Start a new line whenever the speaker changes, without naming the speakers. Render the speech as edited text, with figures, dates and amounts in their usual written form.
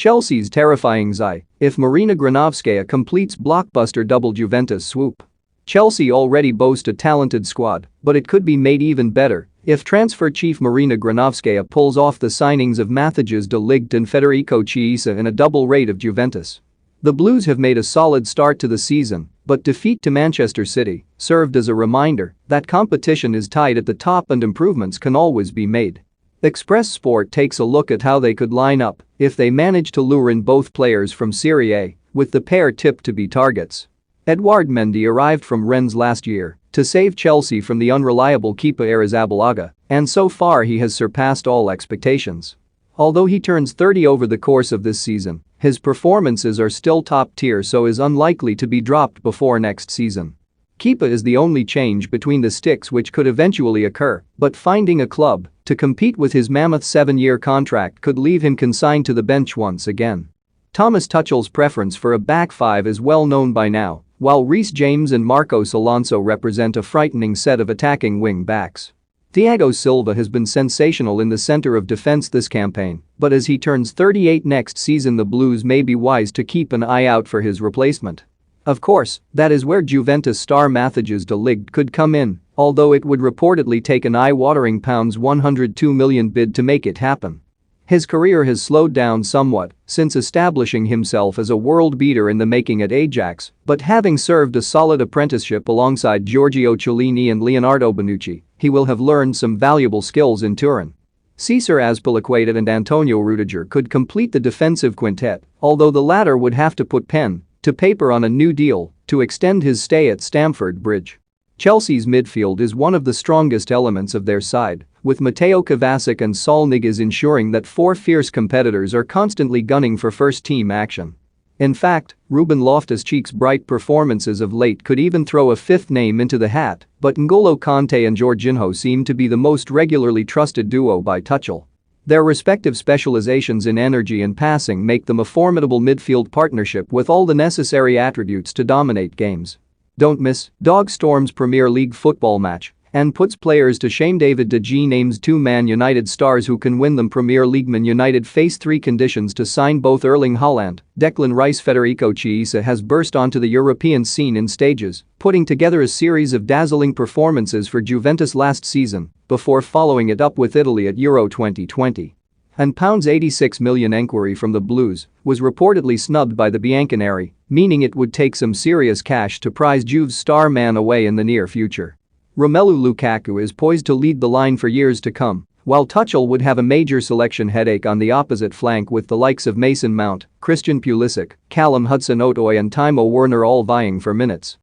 Chelsea's terrifying Zai if Marina Granovskaia completes blockbuster double Juventus swoop. Chelsea already boast a talented squad, but it could be made even better if transfer chief Marina Granovskaia pulls off the signings of Matthijs de Ligt and Federico Chiesa in a double rate of Juventus. The Blues have made a solid start to the season, but defeat to Manchester City served as a reminder that competition is tight at the top and improvements can always be made. Express Sport takes a look at how they could line up if they manage to lure in both players from Serie A, with the pair tipped to be targets. Edouard Mendy arrived from Rennes last year to save Chelsea from the unreliable keeper Arrizabalaga, and so far he has surpassed all expectations. Although he turns 30 over the course of this season, his performances are still top tier, so is unlikely to be dropped before next season. Keeper is the only change between the sticks which could eventually occur, but finding a club to compete with his mammoth 7-year contract could leave him consigned to the bench once again. Thomas Tuchel's preference for a back five is well known by now, while Reece James and Marcos Alonso represent a frightening set of attacking wing backs. Thiago Silva has been sensational in the center of defense this campaign, but as he turns 38 next season, the Blues may be wise to keep an eye out for his replacement. Of course, that is where Juventus star Matthijs de Ligt could come in, although it would reportedly take an eye-watering £102 million bid to make it happen. His career has slowed down somewhat since establishing himself as a world beater in the making at Ajax, but having served a solid apprenticeship alongside Giorgio Chiellini and Leonardo Bonucci, he will have learned some valuable skills in Turin. Cesar Azpilicueta and Antonio Rudiger could complete the defensive quintet, although the latter would have to put pen to paper on a new deal to extend his stay at Stamford Bridge. Chelsea's midfield is one of the strongest elements of their side, with Mateo Kovacic and Saul Niguez ensuring that four fierce competitors are constantly gunning for first-team action. In fact, Ruben Loftus-Cheek's bright performances of late could even throw a fifth name into the hat, but N'Golo Kanté and Jorginho seem to be the most regularly trusted duo by Tuchel. Their respective specializations in energy and passing make them a formidable midfield partnership with all the necessary attributes to dominate games. Don't miss Dog Storm's Premier League football match and puts players to shame. David De Gea names two Man United stars who can win them. Premier League. Man United face three conditions to sign both Erling Haaland, Declan Rice. Federico Chiesa has burst onto the European scene in stages, putting together a series of dazzling performances for Juventus last season before following it up with Italy at Euro 2020. And £86 million enquiry from the Blues was reportedly snubbed by the Bianconeri, meaning it would take some serious cash to prize Juve's star man away in the near future. Romelu Lukaku is poised to lead the line for years to come, while Tuchel would have a major selection headache on the opposite flank with the likes of Mason Mount, Christian Pulisic, Callum Hudson-Odoi and Timo Werner all vying for minutes.